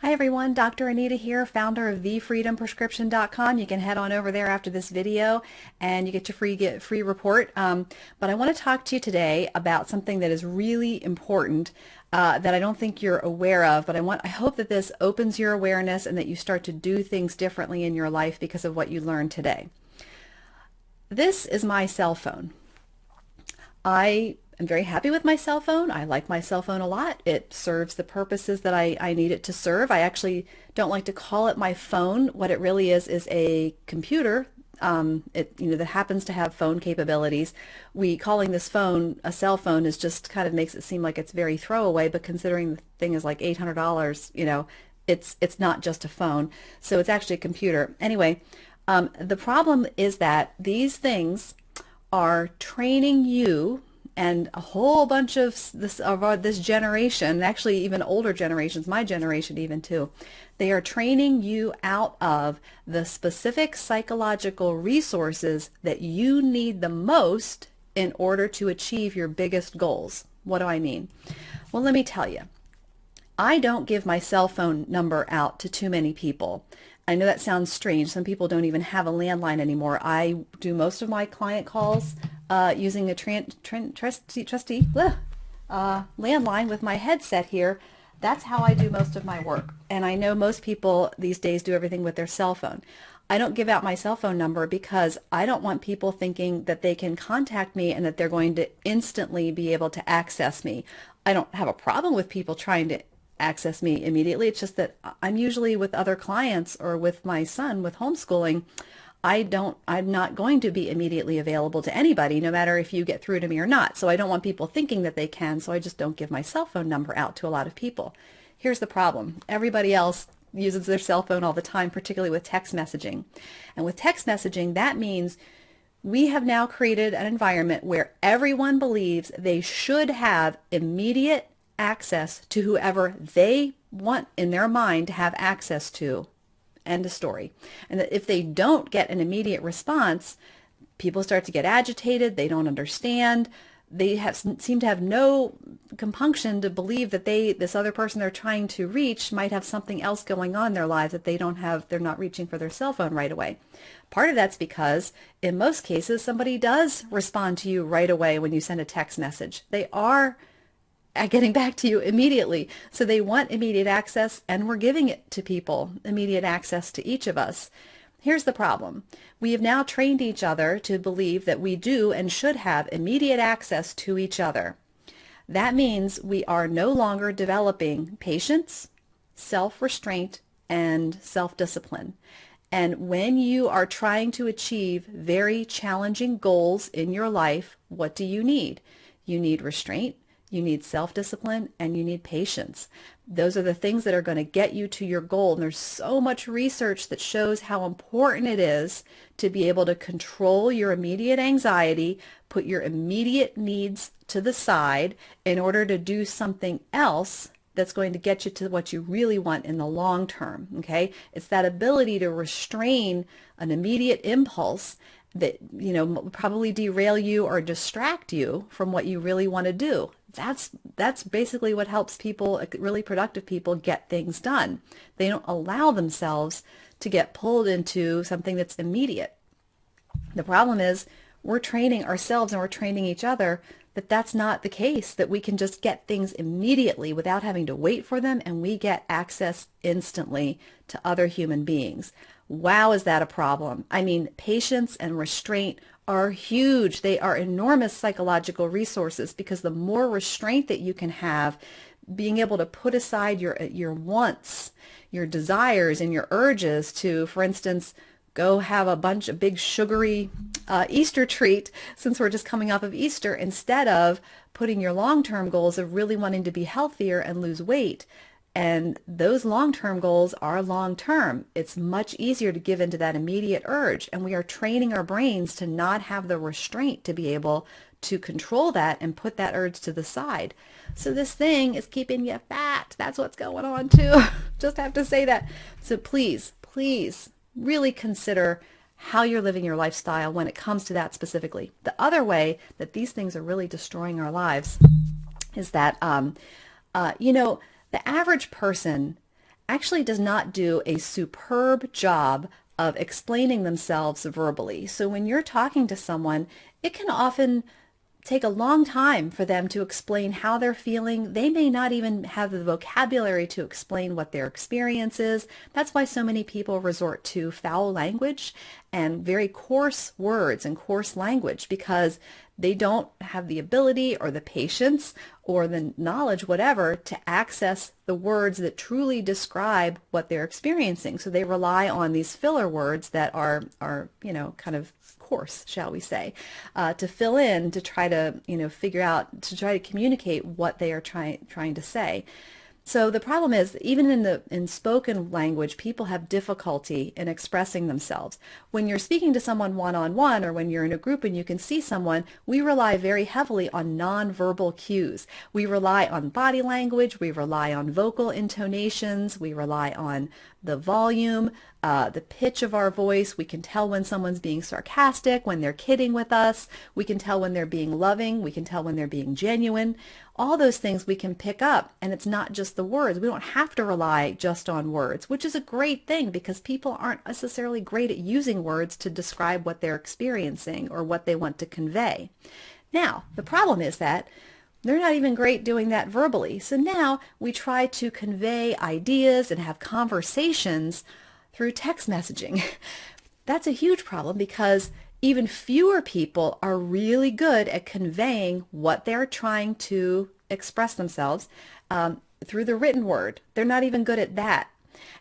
Hi everyone, Dr. Anita here, founder of TheFreedomPrescription.com. You can head on over there after this video and you get your free report. But I want to talk to you today about something that is really important that I don't think you're aware of, but I hope that this opens your awareness and that you start to do things differently in your life because of what you learned today. This is my cell phone. I am very happy with my cell phone. I like my cell phone a lot. It serves the purposes that I need it to serve. I actually don't like to call it my phone. What it really is a computer that happens to have phone capabilities. Calling this phone a cell phone is just kind of makes it seem like it's very throwaway, but considering the thing is like $800, it's not just a phone. So it's actually a computer. Anyway, the problem is that these things are training you and a whole bunch of this generation, actually even older generations, my generation even too, they are training you out of the specific psychological resources that you need the most in order to achieve your biggest goals. What do I mean? Well, let me tell you. I don't give my cell phone number out to too many people. I know that sounds strange. Some people don't even have a landline anymore. I do most of my client calls using a trusty landline with my headset here. That's how I do most of my work. And I know most people these days do everything with their cell phone. I don't give out my cell phone number because I don't want people thinking that they can contact me and that they're going to instantly be able to access me. I don't have a problem with people trying to access me immediately. It's just that I'm usually with other clients or with my son with homeschooling. I'm not going to be immediately available to anybody, no matter if you get through to me or not. So I don't want people thinking that they can, so I just don't give my cell phone number out to a lot of people. Here's the problem. Everybody else uses their cell phone all the time, particularly with text messaging. And with text messaging, that means we have now created an environment where everyone believes they should have immediate access to whoever they want in their mind to have access to. End of story. And that if they don't get an immediate response, people start to get agitated. They don't understand. They seem to have no compunction to believe that this other person they're trying to reach might have something else going on in their lives that they're not reaching for their cell phone right away. Part of that's because in most cases somebody does respond to you right away when you send a text message. They are getting back to you immediately. So they want immediate access, and we're giving it to people, immediate access to each of us. Here's the problem. We have now trained each other to believe that we do and should have immediate access to each other. That means we are no longer developing patience, self-restraint, and self-discipline. And when you are trying to achieve very challenging goals in your life, what do you need? You need restraint, you need self-discipline, and you need patience. Those are the things that are going to get you to your goal. And there's so much research that shows how important it is to be able to control your immediate anxiety, put your immediate needs to the side in order to do something else that's going to get you to what you really want in the long term. Okay? It's that ability to restrain an immediate impulse that probably derail you or distract you from what you really want to do. That's basically what helps people, really productive people, get things done. They don't allow themselves to get pulled into something that's immediate. The problem is we're training ourselves and we're training each other that that's not the case, that we can just get things immediately without having to wait for them, and we get access instantly to other human beings. Wow, is that a problem? I mean, patience and restraint are huge. They are enormous psychological resources, because the more restraint that you can have, being able to put aside your wants, your desires, and your urges to, for instance, go have a bunch of big sugary Easter treat, since we're just coming off of Easter, instead of putting your long-term goals of really wanting to be healthier and lose weight. And those long-term goals are long-term. It's much easier to give into that immediate urge. And we are training our brains to not have the restraint to be able to control that and put that urge to the side. So this thing is keeping you fat. That's what's going on too. Just have to say that. So please, please really consider how you're living your lifestyle when it comes to that specifically. The other way that these things are really destroying our lives is that, the average person actually does not do a superb job of explaining themselves verbally. So when you're talking to someone, it can often take a long time for them to explain how they're feeling. They may not even have the vocabulary to explain what their experience is. That's why so many people resort to foul language and very coarse words and coarse language, because they don't have the ability or the patience or the knowledge, whatever, to access the words that truly describe what they're experiencing. So they rely on these filler words that are kind of course, shall we say, to fill in, to try to, figure out, to try to communicate what they are trying to say. So the problem is, even in spoken language, people have difficulty in expressing themselves. When you're speaking to someone one-on-one, or when you're in a group and you can see someone, we rely very heavily on nonverbal cues. We rely on body language, we rely on vocal intonations, we rely on the volume, the pitch of our voice. We can tell when someone's being sarcastic, when they're kidding with us. We can tell when they're being loving. We can tell when they're being genuine. All those things we can pick up, and it's not just the words. We don't have to rely just on words, which is a great thing, because people aren't necessarily great at using words to describe what they're experiencing or what they want to convey. Now, the problem is that they're not even great doing that verbally. So now we try to convey ideas and have conversations through text messaging. That's a huge problem, because even fewer people are really good at conveying what they're trying to express themselves through the written word. They're not even good at that.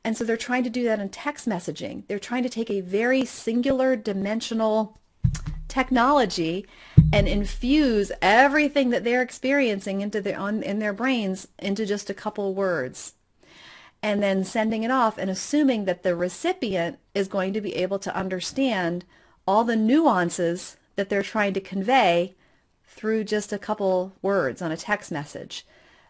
And so they're trying to do that in text messaging. They're trying to take a very singular dimensional technology and infuse everything that they're experiencing into in their brains into just a couple words, and then sending it off and assuming that the recipient is going to be able to understand all the nuances that they're trying to convey through just a couple words on a text message.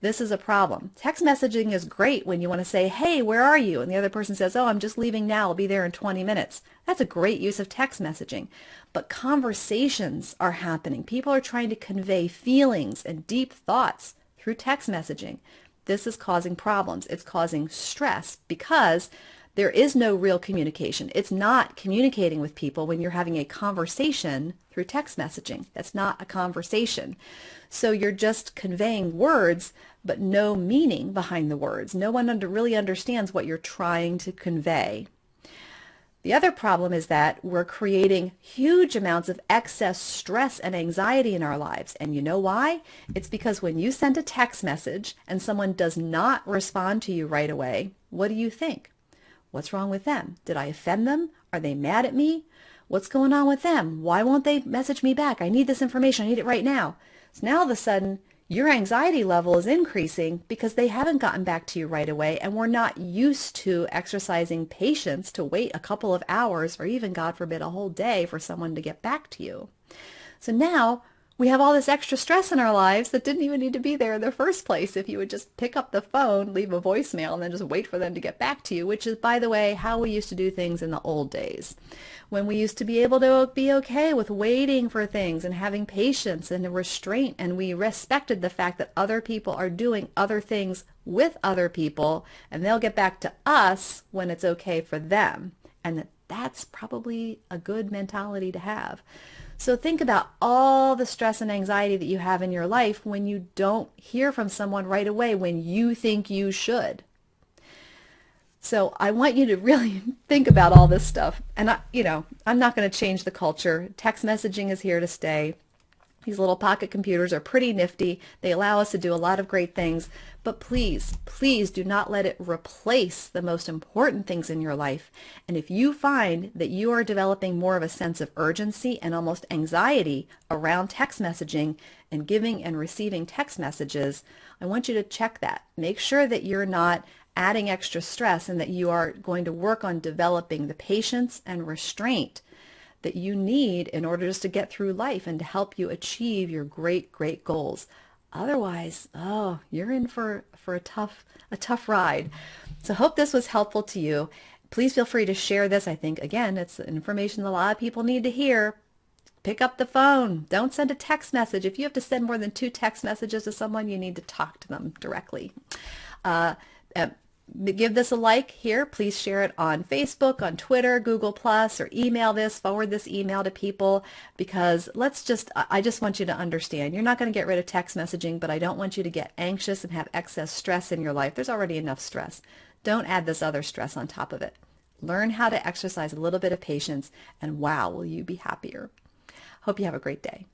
This is a problem. Text messaging is great when you want to say, hey, where are you? And the other person says, oh, I'm just leaving now. I'll be there in 20 minutes. That's a great use of text messaging. But conversations are happening. People are trying to convey feelings and deep thoughts through text messaging. This is causing problems. It's causing stress, because there is no real communication. It's not communicating with people when you're having a conversation through text messaging. That's not a conversation. So you're just conveying words, but no meaning behind the words. No one really understands what you're trying to convey. The other problem is that we're creating huge amounts of excess stress and anxiety in our lives. And you know why? It's because when you send a text message and someone does not respond to you right away, what do you think? What's wrong with them? Did I offend them? Are they mad at me? What's going on with them? Why won't they message me back? I need this information. I need it right now. So now all of a sudden, your anxiety level is increasing because they haven't gotten back to you right away, and we're not used to exercising patience to wait a couple of hours, or even, God forbid, a whole day for someone to get back to you. So now we have all this extra stress in our lives that didn't even need to be there in the first place if you would just pick up the phone, leave a voicemail, and then just wait for them to get back to you, which is, by the way, how we used to do things in the old days, when we used to be able to be okay with waiting for things and having patience and restraint, and we respected the fact that other people are doing other things with other people, and they'll get back to us when it's okay for them, and that's probably a good mentality to have. So think about all the stress and anxiety that you have in your life when you don't hear from someone right away when you think you should. So I want you to really think about all this stuff. And I'm not going to change the culture. Text messaging is here to stay. These little pocket computers are pretty nifty. They allow us to do a lot of great things. But please, please do not let it replace the most important things in your life. And if you find that you are developing more of a sense of urgency and almost anxiety around text messaging and giving and receiving text messages, I want you to check that. Make sure that you're not adding extra stress, and that you are going to work on developing the patience and restraint that you need in order just to get through life and to help you achieve your great, great goals. Otherwise, oh, you're in for a tough ride. So hope this was helpful to you. Please feel free to share this. I think, again, it's information that a lot of people need to hear. Pick up the phone. Don't send a text message. If you have to send more than 2 text messages to someone, you need to talk to them directly. give this a like here. Please share it on Facebook, on Twitter, Google Plus, or email this, forward this email to people, because I just want you to understand, you're not going to get rid of text messaging, but I don't want you to get anxious and have excess stress in your life. There's already enough stress. Don't add this other stress on top of it. Learn how to exercise a little bit of patience, and wow, will you be happier. Hope you have a great day.